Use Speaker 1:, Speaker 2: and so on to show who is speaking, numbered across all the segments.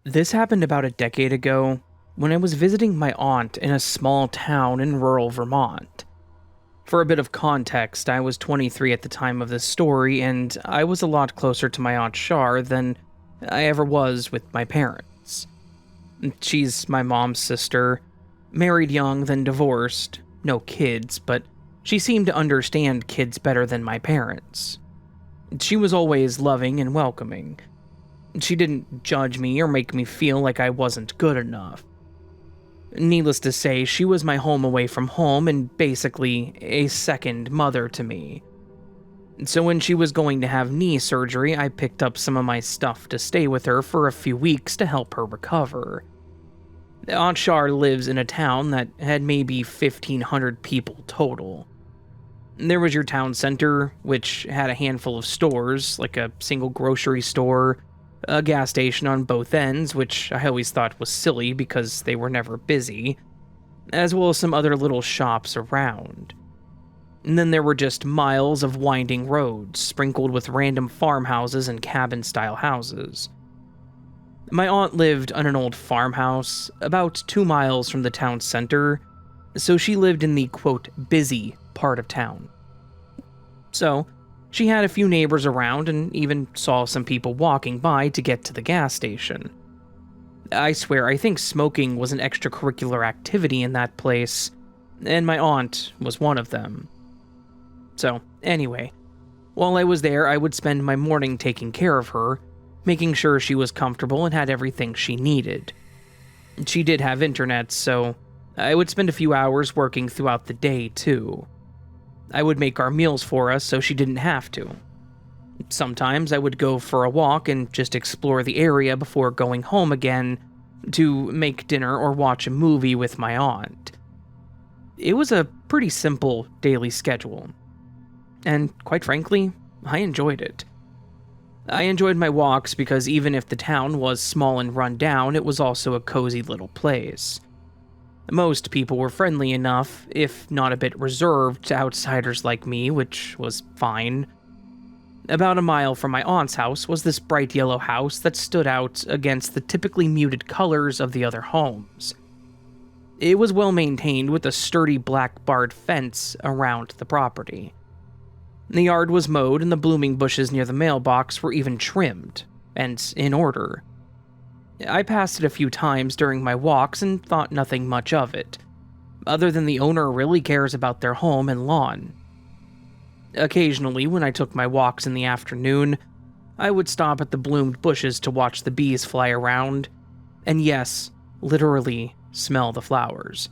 Speaker 1: This happened about a decade ago when I was visiting my aunt in a small town in rural Vermont. For a bit of context, I was 23 at the time of this story, and I was a lot closer to my Aunt Shar than I ever was with my parents. She's my mom's sister, married young, then divorced, no kids, but she seemed to understand kids better than my parents. She was always loving and welcoming. She didn't judge me or make me feel like I wasn't good enough. Needless to say, she was my home away from home and basically a second mother to me. So when she was going to have knee surgery, I picked up some of my stuff to stay with her for a few weeks to help her recover. Aunt Shar lives in a town that had maybe 1,500 people total. There was your town center, which had a handful of stores, like a single grocery store, a gas station on both ends, which I always thought was silly because they were never busy, as well as some other little shops around. And then there were just miles of winding roads, sprinkled with random farmhouses and cabin-style houses. My aunt lived on an old farmhouse, about 2 miles from the town center, so she lived in the, quote, busy part of town. So, she had a few neighbors around and even saw some people walking by to get to the gas station. I swear, I think smoking was an extracurricular activity in that place, and my aunt was one of them. So, anyway, while I was there, I would spend my morning taking care of her, making sure she was comfortable and had everything she needed. She did have internet, so I would spend a few hours working throughout the day, too. I would make our meals for us so she didn't have to. Sometimes I would go for a walk and just explore the area before going home again to make dinner or watch a movie with my aunt. It was a pretty simple daily schedule. And quite frankly, I enjoyed it. I enjoyed my walks because even if the town was small and run down, it was also a cozy little place. Most people were friendly enough, if not a bit reserved, to outsiders like me, which was fine. About a mile from my aunt's house was this bright yellow house that stood out against the typically muted colors of the other homes. It was well maintained with a sturdy black barred fence around the property. The yard was mowed and the blooming bushes near the mailbox were even trimmed, and in order. I passed it a few times during my walks and thought nothing much of it, other than the owner really cares about their home and lawn. Occasionally, when I took my walks in the afternoon, I would stop at the bloomed bushes to watch the bees fly around, and yes, literally smell the flowers.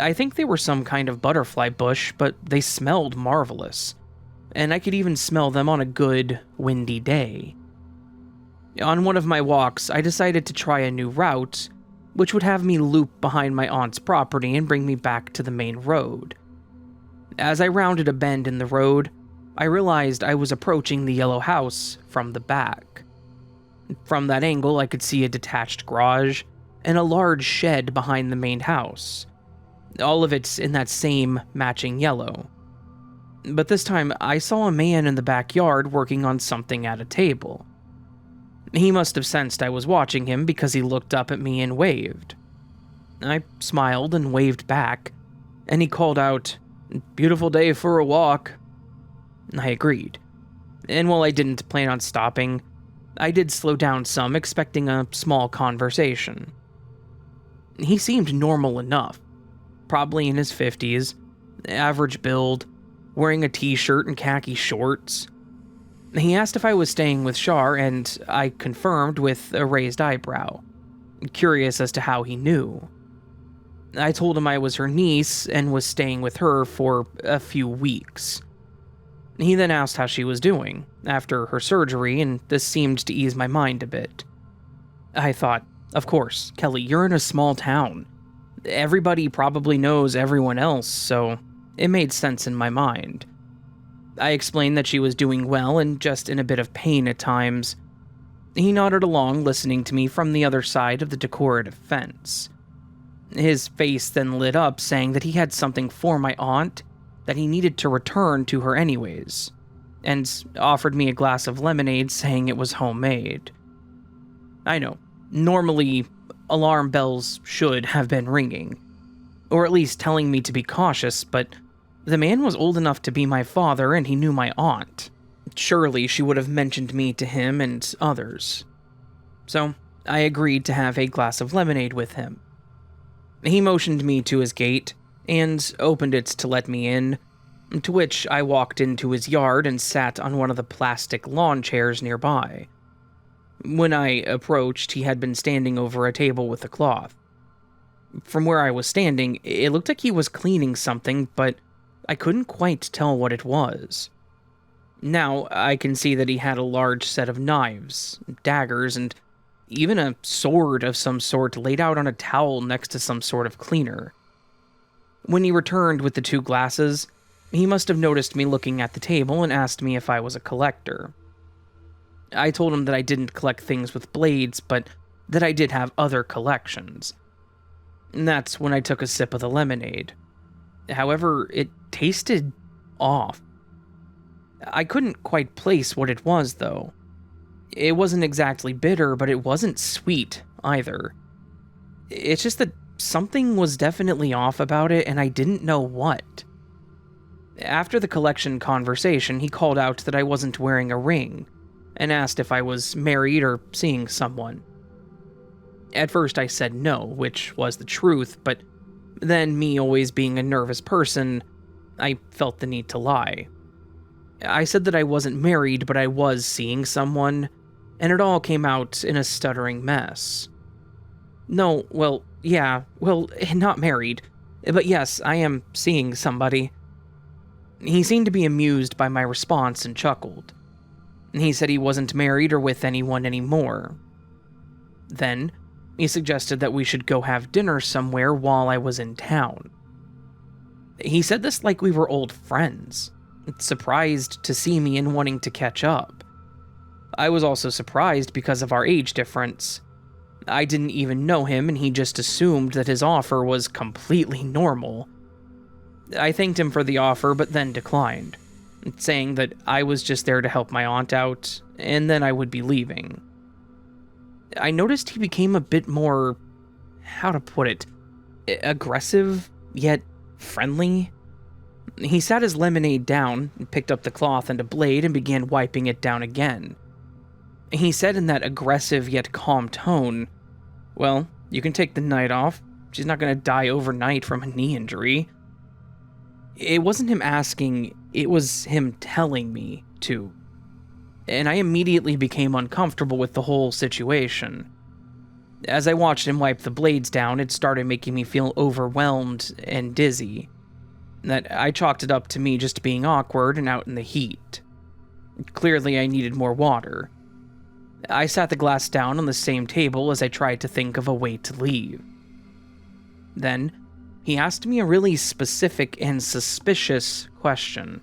Speaker 1: I think they were some kind of butterfly bush, but they smelled marvelous, and I could even smell them on a good, windy day. On one of my walks, I decided to try a new route, which would have me loop behind my aunt's property and bring me back to the main road. As I rounded a bend in the road, I realized I was approaching the yellow house from the back. From that angle, I could see a detached garage and a large shed behind the main house. All of it's in that same matching yellow. But this time, I saw a man in the backyard working on something at a table. He must have sensed I was watching him because he looked up at me and waved. I smiled and waved back, and he called out, "Beautiful day for a walk." I agreed, and while I didn't plan on stopping, I did slow down some, expecting a small conversation. He seemed normal enough, probably in his 50s, average build, wearing a t-shirt and khaki shorts. He asked if I was staying with Shar, and I confirmed with a raised eyebrow, curious as to how he knew. I told him I was her niece and was staying with her for a few weeks. He then asked how she was doing after her surgery, and this seemed to ease my mind a bit. I thought, of course, Kelly, you're in a small town. Everybody probably knows everyone else, so it made sense in my mind. I explained that she was doing well and just in a bit of pain at times. He nodded along, listening to me from the other side of the decorative fence. His face then lit up, saying that he had something for my aunt that he needed to return to her anyways, and offered me a glass of lemonade, saying it was homemade. I know, Normally, alarm bells should have been ringing, or at least telling me to be cautious, but the man was old enough to be my father and he knew my aunt. Surely she would have mentioned me to him and others. So, I agreed to have a glass of lemonade with him. He motioned me to his gate and opened it to let me in, to which I walked into his yard and sat on one of the plastic lawn chairs nearby. When I approached, he had been standing over a table with a cloth. From where I was standing, it looked like he was cleaning something, but I couldn't quite tell what it was. Now, I can see that he had a large set of knives, daggers, and even a sword of some sort laid out on a towel next to some sort of cleaner. When he returned with the 2 glasses, he must have noticed me looking at the table and asked me if I was a collector. I told him that I didn't collect things with blades, but that I did have other collections. And that's when I took a sip of the lemonade. However, it tasted off. I couldn't quite place what it was, though. It wasn't exactly bitter, but it wasn't sweet either. It's just that something was definitely off about it, and I didn't know what. After the collection conversation, he called out that I wasn't wearing a ring, and asked if I was married or seeing someone. At first I said no, which was the truth, but then, me always being a nervous person, I felt the need to lie. I said that I wasn't married, but I was seeing someone, and it all came out in a stuttering mess. No, well, yeah, well, not married, but yes, I am seeing somebody. He seemed to be amused by my response and chuckled. He said he wasn't married or with anyone anymore. Then, he suggested that we should go have dinner somewhere while I was in town. He said this like we were old friends, surprised to see me and wanting to catch up. I was also surprised because of our age difference. I didn't even know him, and he just assumed that his offer was completely normal. I thanked him for the offer, but then declined, saying that I was just there to help my aunt out, and then I would be leaving. I noticed he became a bit more, how to put it, aggressive, yet friendly. He sat his lemonade down, picked up the cloth and a blade, and began wiping it down again. He said in that aggressive yet calm tone, "Well, you can take the night off. She's not going to die overnight from a knee injury." It wasn't him asking, it was him telling me to. And I immediately became uncomfortable with the whole situation. As I watched him wipe the blades down, it started making me feel overwhelmed and dizzy. That I chalked it up to me just being awkward and out in the heat. Clearly, I needed more water. I sat the glass down on the same table as I tried to think of a way to leave. Then, he asked me a really specific and suspicious question.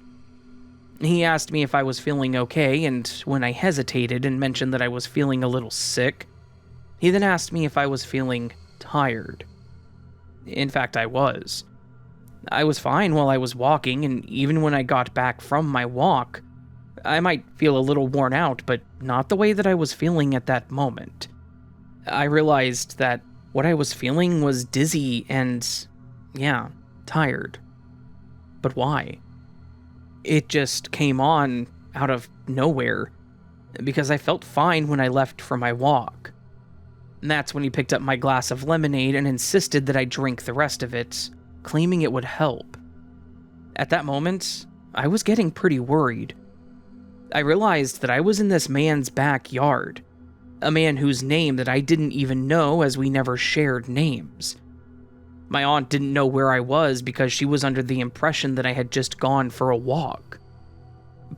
Speaker 1: He asked me if I was feeling okay, and when I hesitated and mentioned that I was feeling a little sick, he then asked me if I was feeling tired. In fact, I was. I was fine while I was walking, and even when I got back from my walk, I might feel a little worn out, but not the way that I was feeling at that moment. I realized that what I was feeling was dizzy and, tired. But why? It just came on out of nowhere, because I felt fine when I left for my walk. And that's when he picked up my glass of lemonade and insisted that I drink the rest of it, claiming it would help. At that moment, I was getting pretty worried. I realized that I was in this man's backyard, a man whose name that I didn't even know, as we never shared names. My aunt didn't know where I was because she was under the impression that I had just gone for a walk.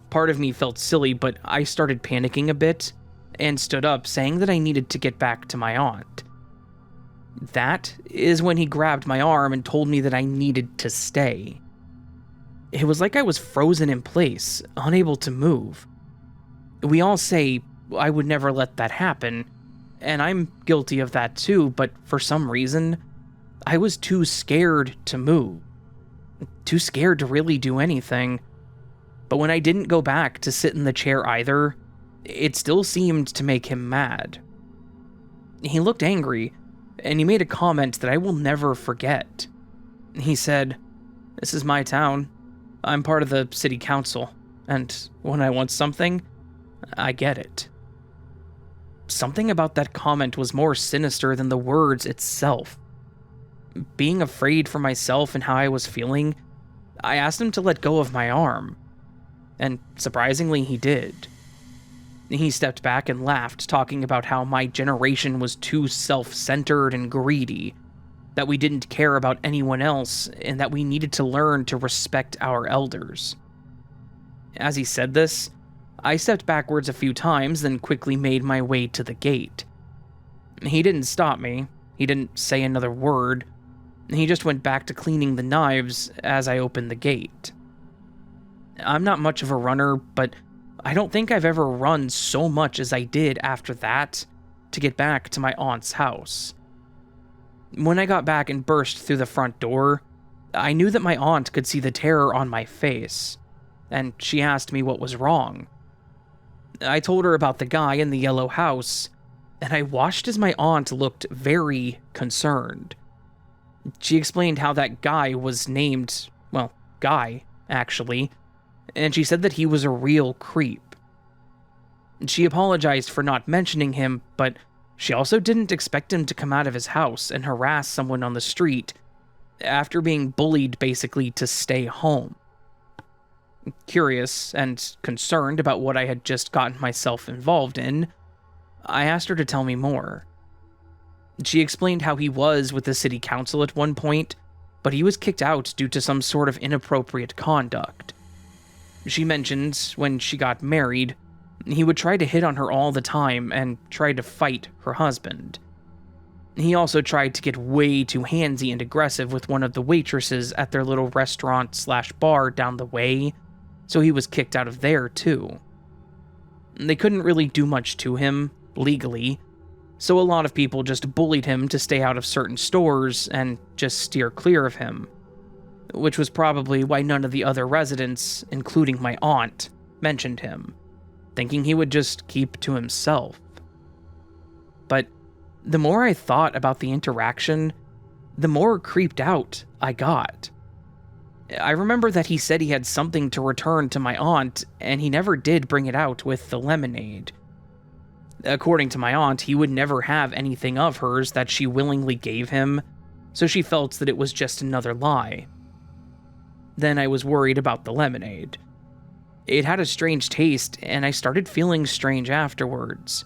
Speaker 1: Part of me felt silly, but I started panicking a bit and stood up, saying that I needed to get back to my aunt. That is when he grabbed my arm and told me that I needed to stay. It was like I was frozen in place, unable to move. We all say I would never let that happen, and I'm guilty of that too, but for some reason, I was too scared to move. Too scared to really do anything. But when I didn't go back to sit in the chair either, it still seemed to make him mad. He looked angry, and he made a comment that I will never forget. He said, "This is my town. I'm part of the city council, and when I want something, I get it." Something about that comment was more sinister than the words itself. Being afraid for myself and how I was feeling, I asked him to let go of my arm, and surprisingly he did. He stepped back and laughed, talking about how my generation was too self-centered and greedy, that we didn't care about anyone else, and that we needed to learn to respect our elders. As he said this, I stepped backwards a few times, then quickly made my way to the gate. He didn't stop me. He didn't say another word. He just went back to cleaning the knives as I opened the gate. I'm not much of a runner, but I don't think I've ever run so much as I did after that to get back to my aunt's house. When I got back and burst through the front door, I knew that my aunt could see the terror on my face, and she asked me what was wrong. I told her about the guy in the yellow house, and I watched as my aunt looked very concerned. She explained how that guy was named, well, Guy, actually, and she said that he was a real creep. She apologized for not mentioning him, but she also didn't expect him to come out of his house and harass someone on the street after being bullied basically to stay home. Curious and concerned about what I had just gotten myself involved in, I asked her to tell me more. She explained how he was with the city council at one point, but he was kicked out due to some sort of inappropriate conduct. She mentioned when she got married, he would try to hit on her all the time and try to fight her husband. He also tried to get way too handsy and aggressive with one of the waitresses at their little restaurant/bar down the way, so he was kicked out of there too. They couldn't really do much to him, legally, so a lot of people just bullied him to stay out of certain stores and just steer clear of him, which was probably why none of the other residents, including my aunt, mentioned him, thinking he would just keep to himself. But the more I thought about the interaction, the more creeped out I got. I remember that he said he had something to return to my aunt, and he never did bring it out with the lemonade. According to my aunt, he would never have anything of hers that she willingly gave him, so she felt that it was just another lie. Then I was worried about the lemonade. It had a strange taste, and I started feeling strange afterwards.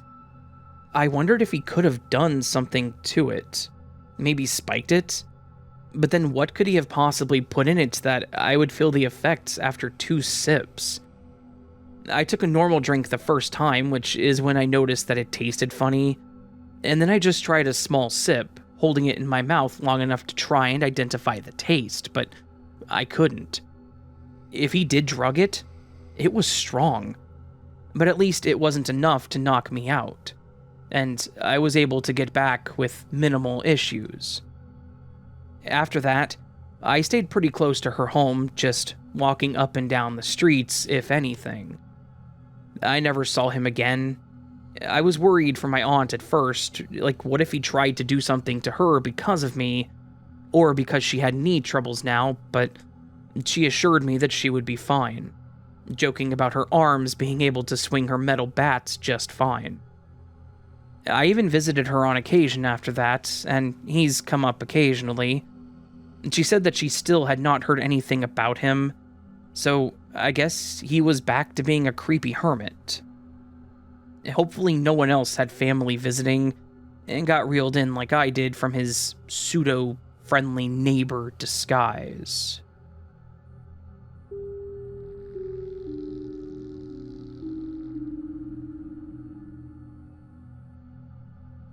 Speaker 1: I wondered if he could have done something to it, maybe spiked it, but then what could he have possibly put in it that I would feel the effects after 2 sips? I took a normal drink the first time, which is when I noticed that it tasted funny, and then I just tried a small sip, holding it in my mouth long enough to try and identify the taste, but I couldn't. If he did drug it, it was strong, but at least it wasn't enough to knock me out, and I was able to get back with minimal issues. After that, I stayed pretty close to her home, just walking up and down the streets, if anything. I never saw him again. I was worried for my aunt at first, like what if he tried to do something to her because of me, or because she had knee troubles now, but she assured me that she would be fine, joking about her arms being able to swing her metal bats just fine. I even visited her on occasion after that, and he's come up occasionally. She said that she still had not heard anything about him, so I guess he was back to being a creepy hermit. Hopefully no one else had family visiting and got reeled in like I did from his pseudo-friendly neighbor disguise.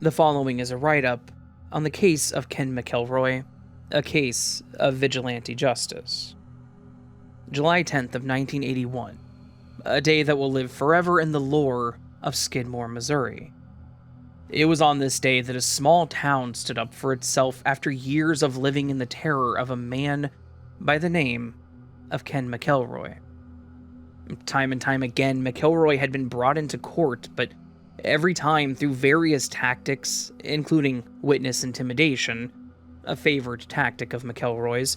Speaker 1: The following is a write-up on the case of Ken McElroy, a case of vigilante justice. July 10th of 1981, a day that will live forever in the lore of Skidmore, Missouri. It was on this day that a small town stood up for itself after years of living in the terror of a man by the name of Ken McElroy. Time and time again, McElroy had been brought into court, but Every time, through various tactics, including witness intimidation, a favorite tactic of McElroy's,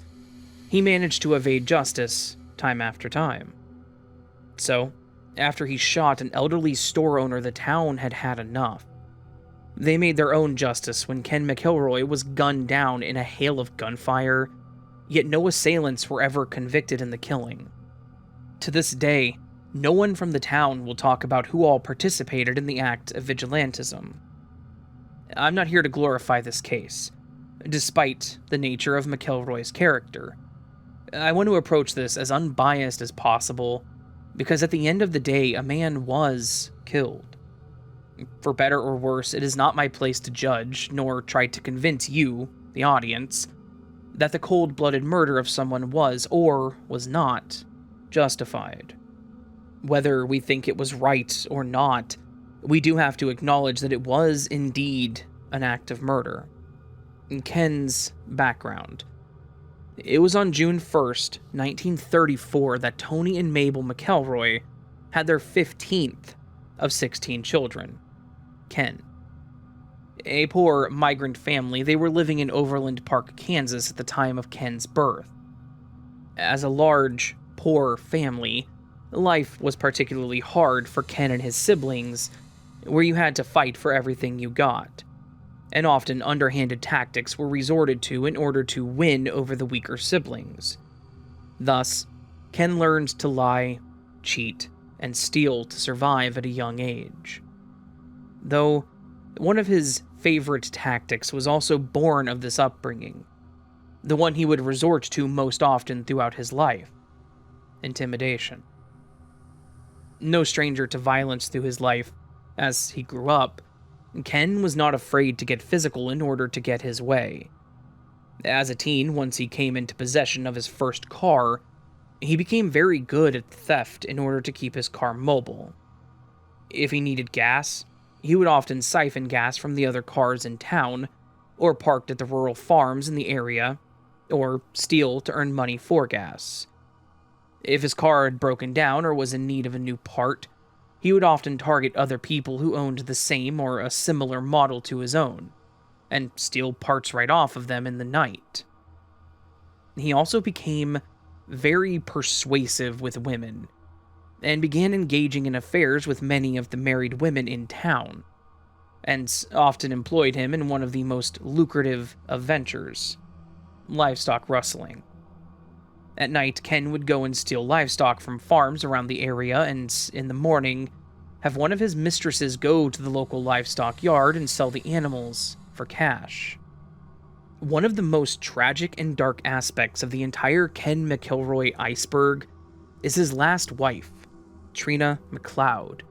Speaker 1: he managed to evade justice time after time. So, after he shot an elderly store owner, the town had had enough. They made their own justice when Ken McElroy was gunned down in a hail of gunfire, yet no assailants were ever convicted in the killing. To this day, no one from the town will talk about who all participated in the act of vigilantism. I'm not here to glorify this case, despite the nature of McElroy's character. I want to approach this as unbiased as possible, because at the end of the day, a man was killed. For better or worse, it is not my place to judge, nor try to convince you, the audience, that the cold-blooded murder of someone was, or was not, justified. Whether we think it was right or not, we do have to acknowledge that it was indeed an act of murder. Ken's background. It was on June 1st, 1934 that Tony and Mabel McElroy had their 15th of 16 children, Ken. A poor migrant family, they were living in Overland Park, Kansas at the time of Ken's birth. As a large, poor family, life was particularly hard for Ken and his siblings, where you had to fight for everything you got, and often underhanded tactics were resorted to in order to win over the weaker siblings. Thus, Ken learned to lie, cheat, and steal to survive at a young age. Though, one of his favorite tactics was also born of this upbringing, the one he would resort to most often throughout his life: intimidation. No stranger to violence through his life, as he grew up, Ken was not afraid to get physical in order to get his way. As a teen, once he came into possession of his first car, he became very good at theft in order to keep his car mobile. If he needed gas, he would often siphon gas from the other cars in town, or parked at the rural farms in the area, or steal to earn money for gas. If his car had broken down or was in need of a new part, he would often target other people who owned the same or a similar model to his own, and steal parts right off of them in the night. He also became very persuasive with women, and began engaging in affairs with many of the married women in town, and often employed him in one of the most lucrative of ventures: livestock rustling. At night, Ken would go and steal livestock from farms around the area, and in the morning, have one of his mistresses go to the local livestock yard and sell the animals for cash. One of the most tragic and dark aspects of the entire Ken McElroy iceberg is his last wife, Trina McLeod.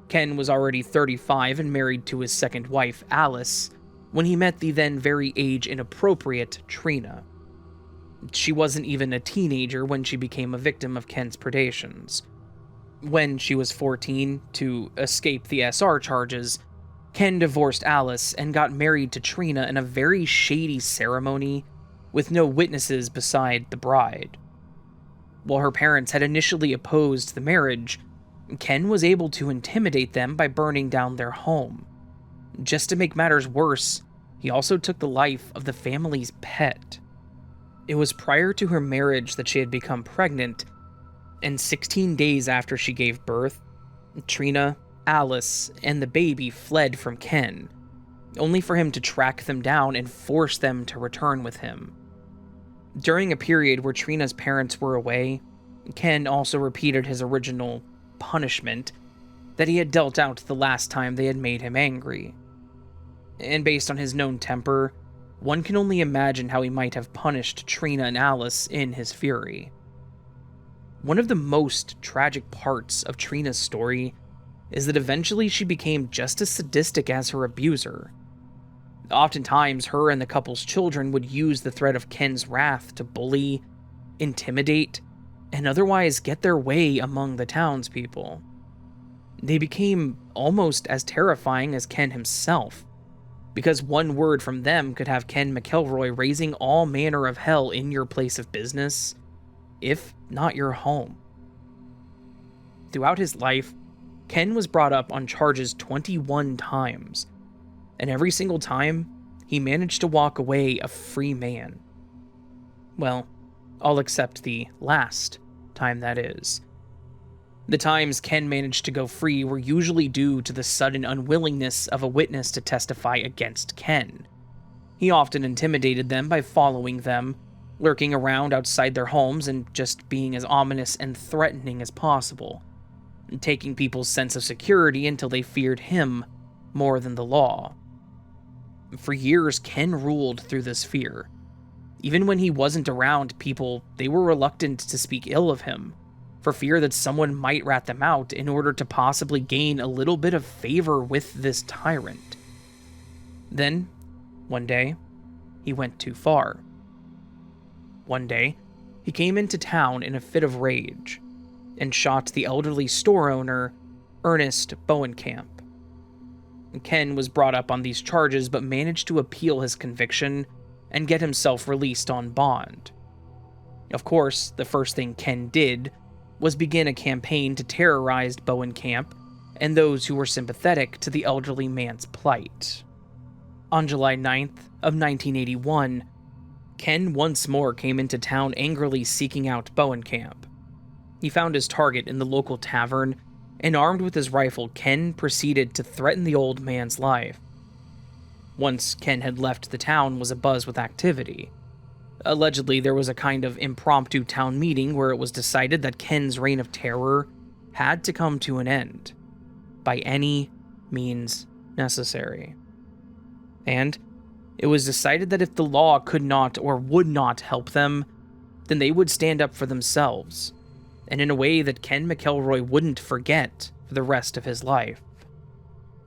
Speaker 1: Ken was already 35 and married to his second wife, Alice, when he met the then very age-inappropriate Trina. She wasn't even a teenager when she became a victim of Ken's predations. When she was 14, to escape the SR charges, Ken divorced Alice and got married to Trina in a very shady ceremony with no witnesses beside the bride. While her parents had initially opposed the marriage, Ken was able to intimidate them by burning down their home. Just to make matters worse, he also took the life of the family's pet. It was prior to her marriage that she had become pregnant, and 16 days after she gave birth, Trina, Alice, and the baby fled from Ken, only for him to track them down and force them to return with him. During a period where Trina's parents were away, Ken also repeated his original punishment that he had dealt out the last time they had made him angry. And based on his known temper, one can only imagine how he might have punished Trina and Alice in his fury. One of the most tragic parts of Trina's story is that eventually she became just as sadistic as her abuser. Oftentimes, her and the couple's children would use the threat of Ken's wrath to bully, intimidate, and otherwise get their way among the townspeople. They became almost as terrifying as Ken himself, because one word from them could have Ken McElroy raising all manner of hell in your place of business, if not your home. Throughout his life, Ken was brought up on charges 21 times, and every single time, he managed to walk away a free man. Well, all except the last time, that is. The times Ken managed to go free were usually due to the sudden unwillingness of a witness to testify against Ken. He often intimidated them by following them, lurking around outside their homes and just being as ominous and threatening as possible, taking people's sense of security until they feared him more than the law. For years, Ken ruled through this fear. Even when he wasn't around people, they were reluctant to speak ill of him, for fear that someone might rat them out in order to possibly gain a little bit of favor with this tyrant. Then, one day, he went too far. One day, he came into town in a fit of rage and shot the elderly store owner, Ernest Bowenkamp. Ken was brought up on these charges but managed to appeal his conviction and get himself released on bond. Of course, the first thing Ken did was begin a campaign to terrorize Bowenkamp and those who were sympathetic to the elderly man's plight. On July 9th of 1981, Ken once more came into town angrily seeking out Bowenkamp. He found his target in the local tavern, and armed with his rifle, Ken proceeded to threaten the old man's life. Once Ken had left, the town was abuzz with activity. Allegedly, there was a kind of impromptu town meeting where it was decided that Ken's reign of terror had to come to an end, by any means necessary. And it was decided that if the law could not or would not help them, then they would stand up for themselves, and in a way that Ken McElroy wouldn't forget for the rest of his life.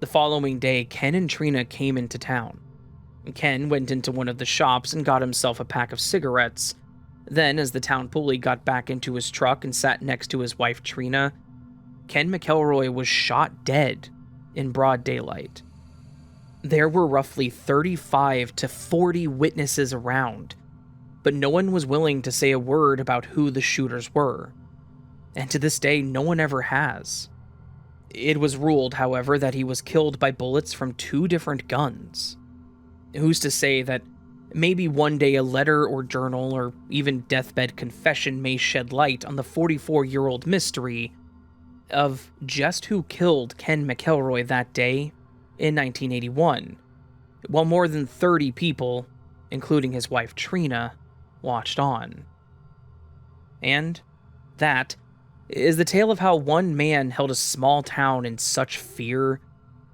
Speaker 1: The following day, Ken and Trina came into town. Ken went into one of the shops and got himself a pack of cigarettes. Then, as the town bully got back into his truck and sat next to his wife Trina, Ken McElroy was shot dead in broad daylight. There were roughly 35 to 40 witnesses around, but no one was willing to say a word about who the shooters were. And to this day, no one ever has. It was ruled, however, that he was killed by bullets from 2 different guns. Who's to say that maybe one day a letter or journal or even deathbed confession may shed light on the 44-year-old mystery of just who killed Ken McElroy that day in 1981, while more than 30 people, including his wife Trina, watched on. And that is the tale of how one man held a small town in such fear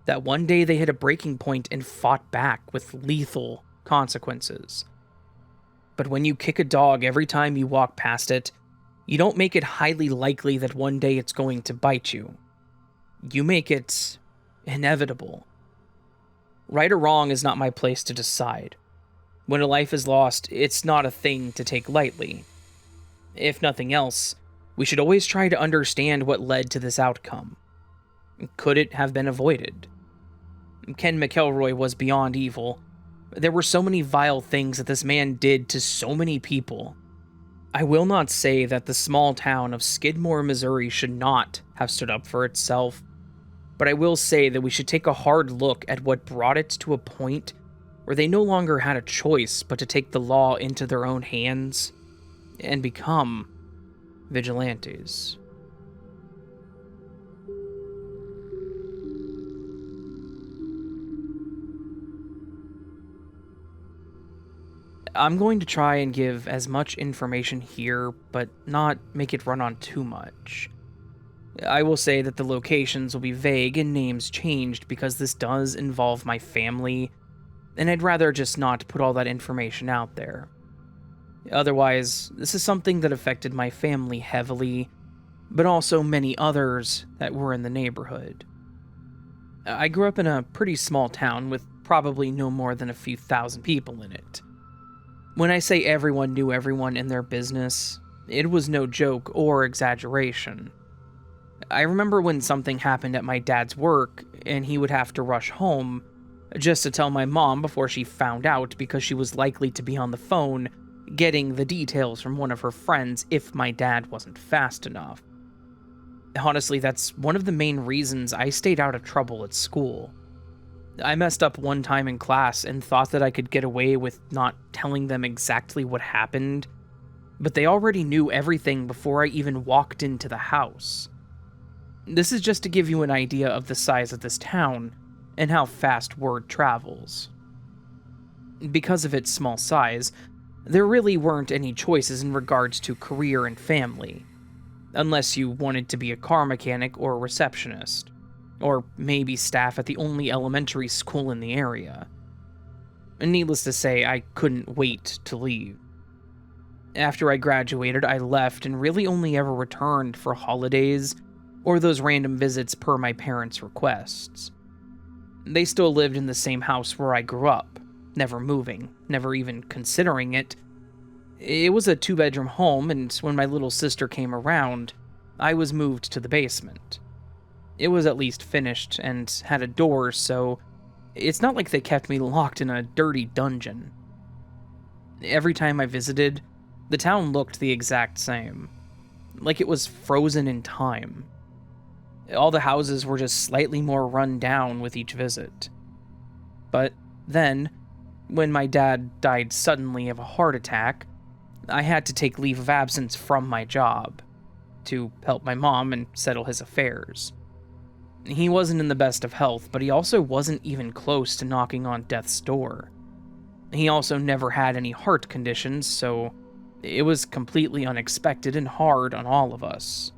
Speaker 1: that one day they hit a breaking point and fought back with lethal consequences. But when you kick a dog every time you walk past it, you don't make it highly likely that one day it's going to bite you. You make it inevitable. Right or wrong is not my place to decide. When a life is lost, it's not a thing to take lightly. If nothing else, we should always try to understand what led to this outcome. Could it have been avoided? Ken McElroy was beyond evil. There were so many vile things that this man did to so many people. I will not say that the small town of Skidmore, Missouri should not have stood up for itself, but I will say that we should take a hard look at what brought it to a point where they no longer had a choice but to take the law into their own hands and become vigilantes. I'm going to try and give as much information here, but not make it run on too much. I will say that the locations will be vague and names changed because this does involve my family, and I'd rather just not put all that information out there. Otherwise, this is something that affected my family heavily, but also many others that were in the neighborhood. I grew up in a pretty small town with probably no more than a few thousand people in it. When I say everyone knew everyone in their business, it was no joke or exaggeration. I remember when something happened at my dad's work, and he would have to rush home, just to tell my mom before she found out because she was likely to be on the phone getting the details from one of her friends if my dad wasn't fast enough. Honestly, that's one of the main reasons I stayed out of trouble at school. I messed up one time in class and thought that I could get away with not telling them exactly what happened, but they already knew everything before I even walked into the house. This is just to give you an idea of the size of this town and how fast word travels. Because of its small size, there really weren't any choices in regards to career and family, unless you wanted to be a car mechanic or a receptionist, or maybe staff at the only elementary school in the area. And needless to say, I couldn't wait to leave. After I graduated, I left and really only ever returned for holidays or those random visits per my parents' requests. They still lived in the same house where I grew up, never moving, never even considering it. It was a 2-bedroom home, and when my little sister came around, I was moved to the basement. It was at least finished and had a door, so it's not like they kept me locked in a dirty dungeon. Every time I visited, the town looked the exact same, like it was frozen in time. All the houses were just slightly more run down with each visit. But then, when my dad died suddenly of a heart attack, I had to take leave of absence from my job to help my mom and settle his affairs. He wasn't in the best of health, but he also wasn't even close to knocking on death's door. He also never had any heart conditions, so it was completely unexpected and hard on all of us.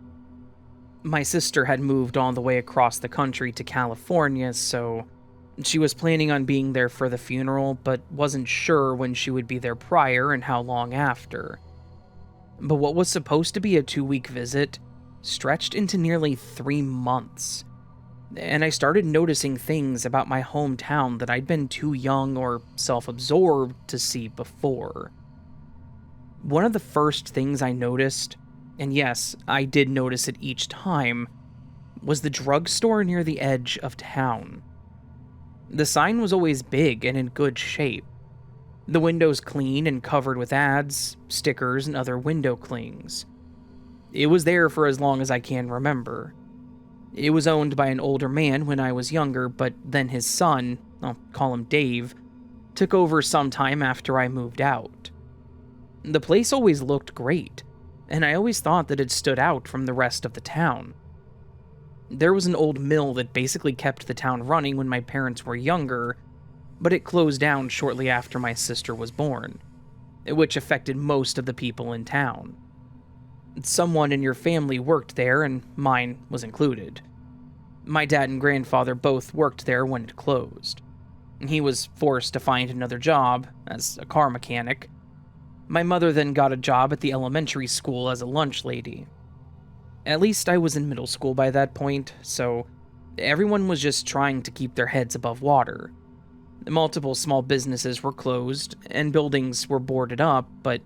Speaker 1: My sister had moved all the way across the country to California, so she was planning on being there for the funeral, but wasn't sure when she would be there prior and how long after. But what was supposed to be a 2-week visit stretched into nearly 3 months, and I started noticing things about my hometown that I'd been too young or self-absorbed to see before. One of the first things I noticed, and yes, I did notice it each time, was the drugstore near the edge of town. The sign was always big and in good shape. The windows clean and covered with ads, stickers, and other window clings. It was there for as long as I can remember. It was owned by an older man when I was younger, but then his son, I'll call him Dave, took over sometime after I moved out. The place always looked great, and I always thought that it stood out from the rest of the town. There was an old mill that basically kept the town running when my parents were younger, but it closed down shortly after my sister was born, which affected most of the people in town. Someone in your family worked there, and mine was included. My dad and grandfather both worked there when it closed. He was forced to find another job as a car mechanic. My mother then got a job at the elementary school as a lunch lady. At least I was in middle school by that point, so everyone was just trying to keep their heads above water. Multiple small businesses were closed, and buildings were boarded up, but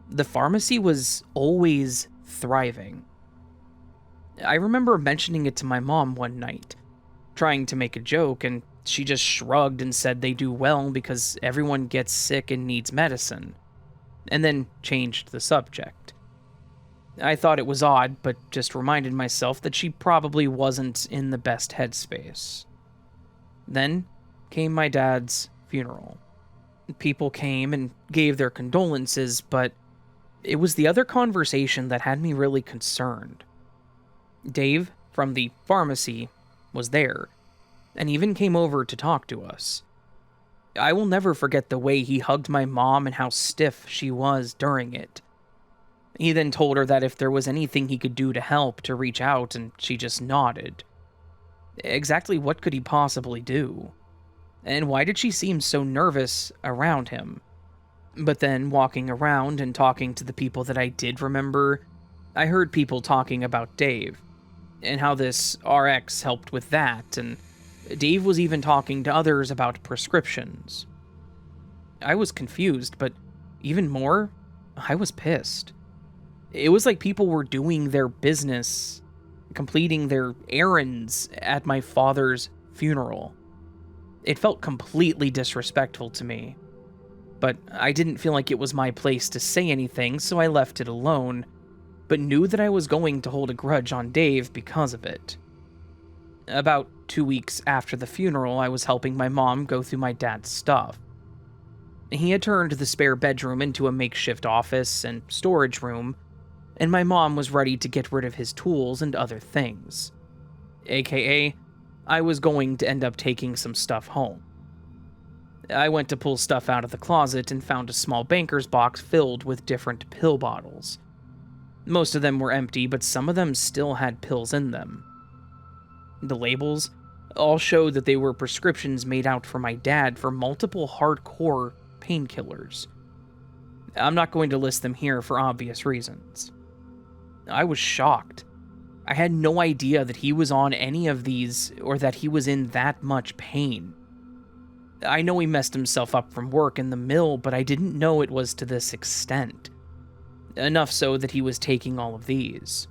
Speaker 1: the pharmacy was always thriving. I remember mentioning it to my mom one night, trying to make a joke, and she just shrugged and said they do well because everyone gets sick and needs medicine, and then changed the subject. I thought it was odd, but just reminded myself that she probably wasn't in the best headspace. Then came my dad's funeral. People came and gave their condolences, but it was the other conversation that had me really concerned. Dave, from the pharmacy, was there, and even came over to talk to us. I will never forget the way he hugged my mom and how stiff she was during it. He then told her that if there was anything he could do to help, to reach out, and she just nodded. Exactly what could he possibly do? And why did she seem so nervous around him? But then, walking around and talking to the people that I did remember, I heard people talking about Dave, and how this RX helped with that, and Dave was even talking to others about prescriptions. I was confused, but even more, I was pissed. It was like people were doing their business, completing their errands at my father's funeral. It felt completely disrespectful to me, but I didn't feel like it was my place to say anything, so I left it alone. but knew that I was going to hold a grudge on Dave because of it. About 2 weeks after the funeral, I was helping my mom go through my dad's stuff. He had turned the spare bedroom into a makeshift office and storage room, and my mom was ready to get rid of his tools and other things. AKA, I was going to end up taking some stuff home. I went to pull stuff out of the closet and found a small banker's box filled with different pill bottles. Most of them were empty, but some of them still had pills in them. The labels all showed that they were prescriptions made out for my dad for multiple hardcore painkillers. I'm not going to list them here for obvious reasons. I was shocked. I had no idea that he was on any of these or that he was in that much pain. I know he messed himself up from work in the mill, but I didn't know it was to this extent. Enough so that he was taking all of these.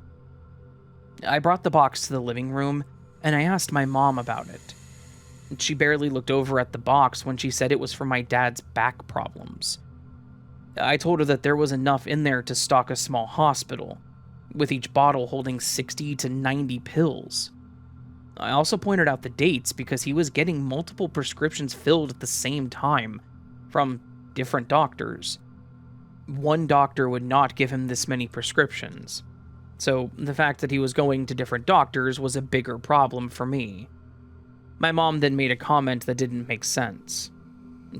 Speaker 1: I brought the box to the living room, and I asked my mom about it. She barely looked over at the box when she said it was for my dad's back problems. I told her that there was enough in there to stock a small hospital, with each bottle holding 60 to 90 pills. I also pointed out the dates because he was getting multiple prescriptions filled at the same time from different doctors. One doctor would not give him this many prescriptions, so the fact that he was going to different doctors was a bigger problem for me. My mom then made a comment that didn't make sense.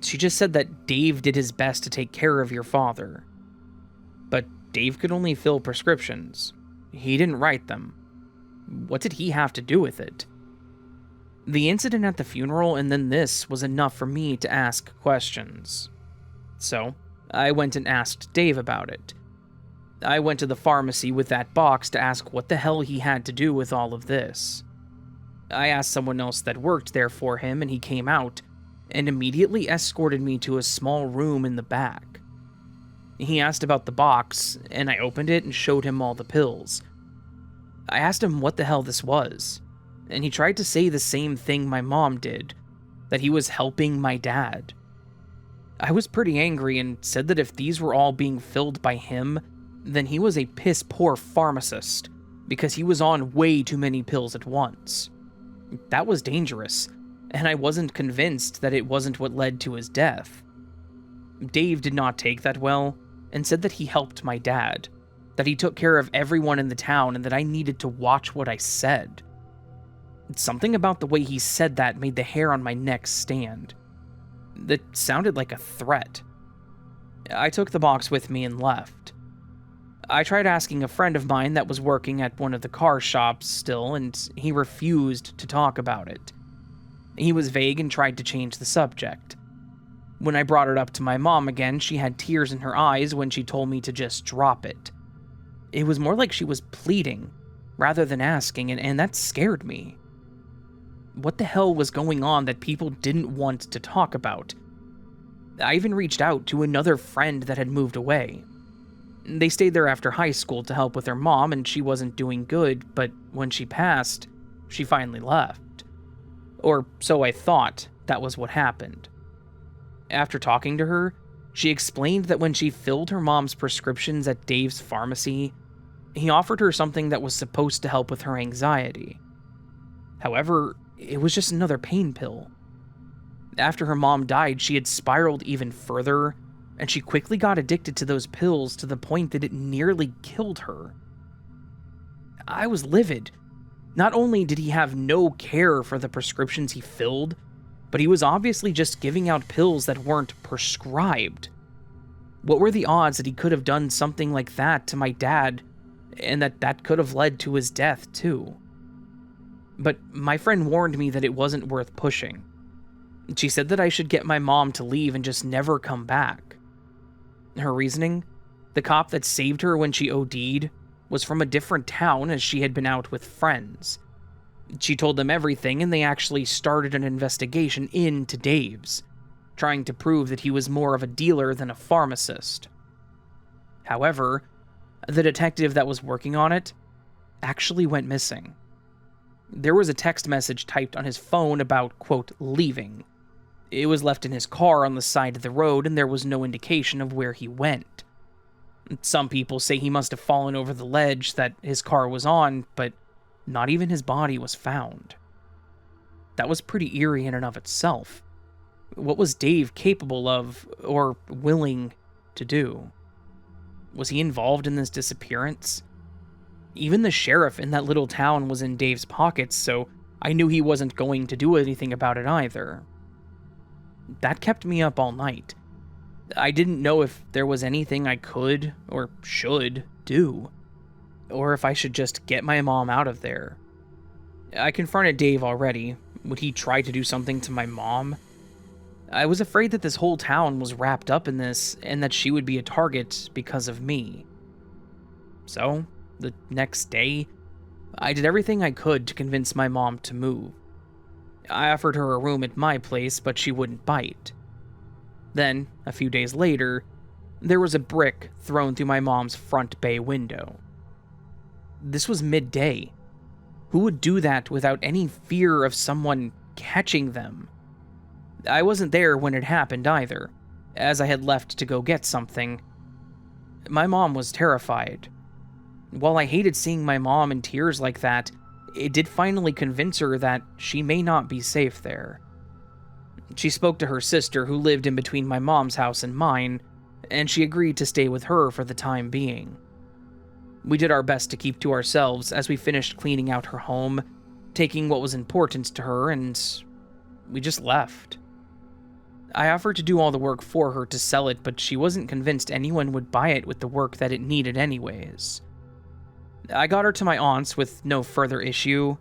Speaker 1: She just said that Dave did his best to take care of your father. But Dave could only fill prescriptions. He didn't write them. What did he have to do with it? The incident at the funeral and then this was enough for me to ask questions. So, I went and asked Dave about it. I went to the pharmacy with that box to ask what the hell he had to do with all of this. I asked someone else that worked there for him, and he came out and immediately escorted me to a small room in the back. He asked about the box, and I opened it and showed him all the pills. I asked him what the hell this was, and he tried to say the same thing my mom did, that he was helping my dad. I was pretty angry and said that if these were all being filled by him, then he was a piss-poor pharmacist, because he was on way too many pills at once. That was dangerous, and I wasn't convinced that it wasn't what led to his death. Dave did not take that well, and said that he helped my dad, that he took care of everyone in the town, and that I needed to watch what I said. Something about the way he said that made the hair on my neck stand. That sounded like a threat. I took the box with me and left. I tried asking a friend of mine that was working at one of the car shops still, and he refused to talk about it. He was vague and tried to change the subject. When I brought it up to my mom again, she had tears in her eyes when she told me to just drop it. It was more like she was pleading, rather than asking, and that scared me. What the hell was going on that people didn't want to talk about? I even reached out to another friend that had moved away. They stayed there after high school to help with their mom, and she wasn't doing good, but when she passed, she finally left. Or so I thought that was what happened. After talking to her, she explained that when she filled her mom's prescriptions at Dave's pharmacy, he offered her something that was supposed to help with her anxiety. However, it was just another pain pill. After her mom died, she had spiraled even further, and she quickly got addicted to those pills to the point that it nearly killed her. I was livid. Not only did he have no care for the prescriptions he filled, but he was obviously just giving out pills that weren't prescribed. What were the odds that he could have done something like that to my dad, and that could have led to his death too? But my friend warned me that it wasn't worth pushing. She said that I should get my mom to leave and just never come back. Her reasoning? The cop that saved her when she OD'd was from a different town, as she had been out with friends. She told them everything, and they actually started an investigation into Dave's, trying to prove that he was more of a dealer than a pharmacist. However, the detective that was working on it actually went missing. There was a text message typed on his phone about, quote, leaving. It was left in his car on the side of the road, and there was no indication of where he went. Some people say he must have fallen over the ledge that his car was on, but not even his body was found. That was pretty eerie in and of itself. What was Dave capable of, or willing to do? Was he involved in this disappearance? Even the sheriff in that little town was in Dave's pockets, so I knew he wasn't going to do anything about it either. That kept me up all night. I didn't know if there was anything I could or should do, or if I should just get my mom out of there. I confronted Dave already. Would he try to do something to my mom? I was afraid that this whole town was wrapped up in this, and that she would be a target because of me. So, the next day, I did everything I could to convince my mom to move. I offered her a room at my place, but she wouldn't bite. Then, a few days later, there was a brick thrown through my mom's front bay window. This was midday. Who would do that without any fear of someone catching them? I wasn't there when it happened either, as I had left to go get something. My mom was terrified. While I hated seeing my mom in tears like that, it did finally convince her that she may not be safe there. She spoke to her sister, who lived in between my mom's house and mine, and she agreed to stay with her for the time being. We did our best to keep to ourselves as we finished cleaning out her home, taking what was important to her, and we just left. I offered to do all the work for her to sell it, but she wasn't convinced anyone would buy it with the work that it needed anyways. I got her to my aunt's with no further issue,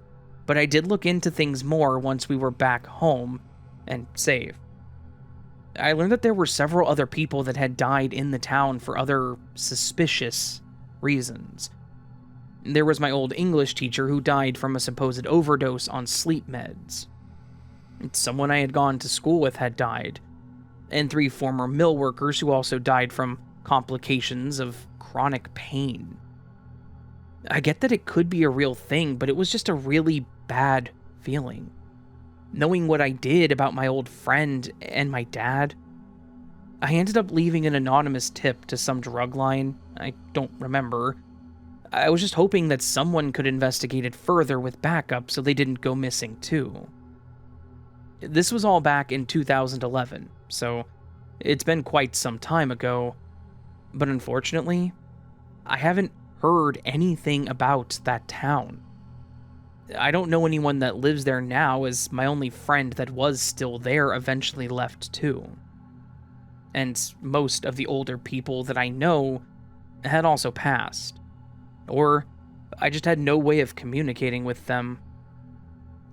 Speaker 1: but I did look into things more once we were back home and safe. I learned that there were several other people that had died in the town for other suspicious reasons. There was my old English teacher who died from a supposed overdose on sleep meds. Someone I had gone to school with had died, and 3 former mill workers who also died from complications of chronic pain. I get that it could be a real thing, but it was just a really bad feeling. Knowing what I did about my old friend and my dad, I ended up leaving an anonymous tip to some drug line. I don't remember. I was just hoping that someone could investigate it further with backup so they didn't go missing too. This was all back in 2011, so it's been quite some time ago, but unfortunately, I haven't heard anything about that town. I don't know anyone that lives there now, as my only friend that was still there eventually left too. And most of the older people that I know had also passed, or I just had no way of communicating with them.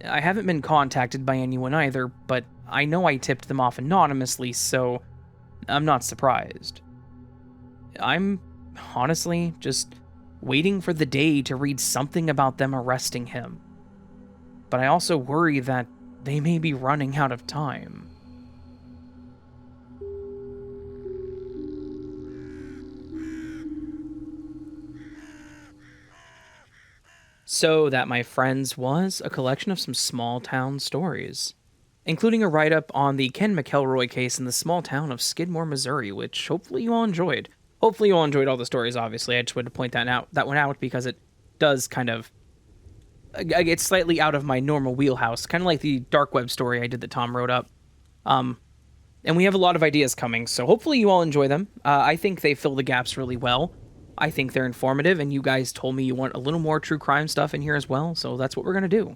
Speaker 1: I haven't been contacted by anyone either, but I know I tipped them off anonymously, so I'm not surprised. I'm honestly just waiting for the day to read something about them arresting him. But I also worry that they may be running out of time. So that, my friends, was a collection of some small town stories, including a write-up on the Ken McElroy case in the small town of Skidmore, Missouri, which hopefully you all enjoyed. Hopefully you all enjoyed all the stories, obviously. I just wanted to point that one out because it does kind of... It's slightly out of my normal wheelhouse, kind of like the dark web story I did that Tom wrote up. And we have a lot of ideas coming, so hopefully you all enjoy them. I think they fill the gaps really well. I think they're informative, and you guys told me you want a little more true crime stuff in here as well, so that's what we're going to do.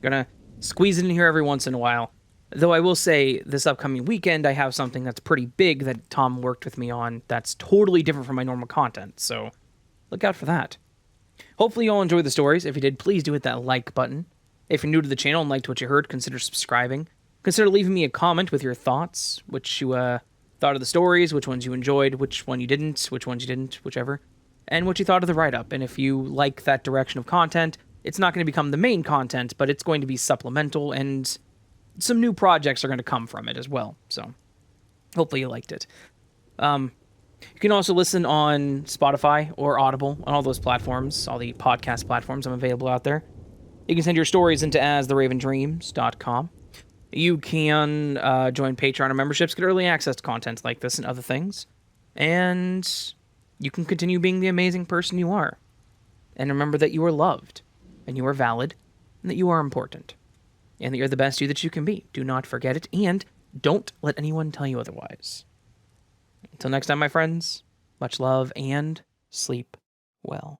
Speaker 1: Gonna squeeze it in here every once in a while. Though I will say, this upcoming weekend, I have something that's pretty big that Tom worked with me on that's totally different from my normal content, so look out for that. Hopefully you all enjoyed the stories. If you did, please do hit that like button. If you're new to the channel and liked what you heard, consider subscribing. Consider leaving me a comment with your thoughts, which you thought of the stories, which ones you enjoyed, which one you didn't, which ones you didn't, whichever, and what you thought of the write-up. And if you like that direction of content, it's not going to become the main content, but it's going to be supplemental, and some new projects are going to come from it as well. So hopefully you liked it. You can also listen on Spotify or Audible, on all those platforms, all the podcast platforms I'm available out there. You can send your stories into astheravendreams.com. You can join Patreon or memberships, get early access to content like this and other things. And you can continue being the amazing person you are. And remember that you are loved, and you are valid, and that you are important, and that you're the best you that you can be. Do not forget it, and don't let anyone tell you otherwise. Until next time, my friends, much love and sleep well.